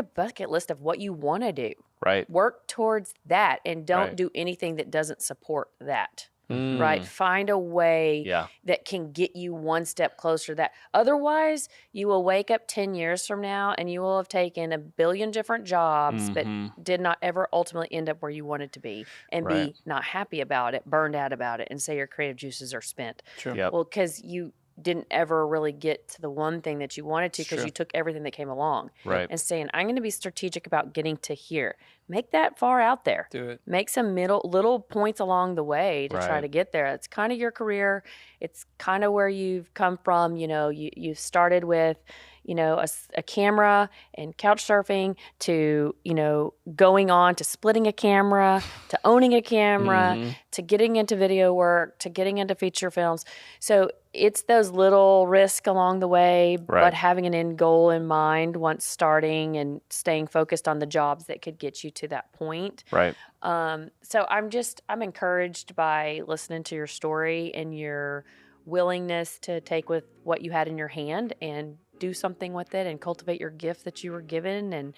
S2: bucket list of what you want to do.
S3: Right.
S2: Work towards that and don't
S3: Right.
S2: do anything that doesn't support that. Right? Find a way that can get you one step closer to that. Otherwise, you will wake up 10 years from now and you will have taken a billion different jobs but did not ever ultimately end up where you wanted to be and be not happy about it, burned out about it, and say your creative juices are spent.
S1: True.
S3: Yep.
S2: Well, because you didn't ever really get to the one thing that you wanted to because you took everything that came along.
S3: Right.
S2: And saying, I'm going to be strategic about getting to here. Make that far out there.
S1: Do it.
S2: Make some little points along the way to try
S3: Right.
S2: to get there. It's kind of your career. It's kind of where you've come from. You know, you started with, you know, a camera and couch surfing to, you know, going on to splitting a camera, to owning a camera, to getting into video work, to getting into feature films. So it's those little risks along the way, but having an end goal in mind once starting and staying focused on the jobs that could get you to that point.
S3: Right.
S2: So I'm encouraged by listening to your story and your willingness to take with what you had in your hand and do something with it and cultivate your gift that you were given. And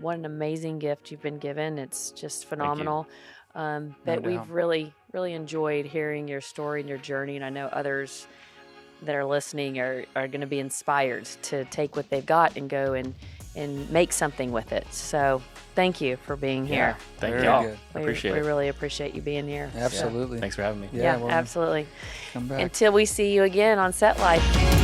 S2: what an amazing gift you've been given. It's just phenomenal. But we've really really enjoyed hearing your story and your journey, and I know others that are listening are going to be inspired to take what they've got and go and make something with it. So thank you for being here.
S3: Thank
S1: Very
S3: y'all.
S1: good.
S3: I appreciate
S2: We
S3: it.
S2: really appreciate you being here.
S1: Absolutely.
S3: Thanks for having me.
S2: Yeah,
S1: well,
S2: absolutely.
S1: come back.
S2: Until we see you again on Set Life.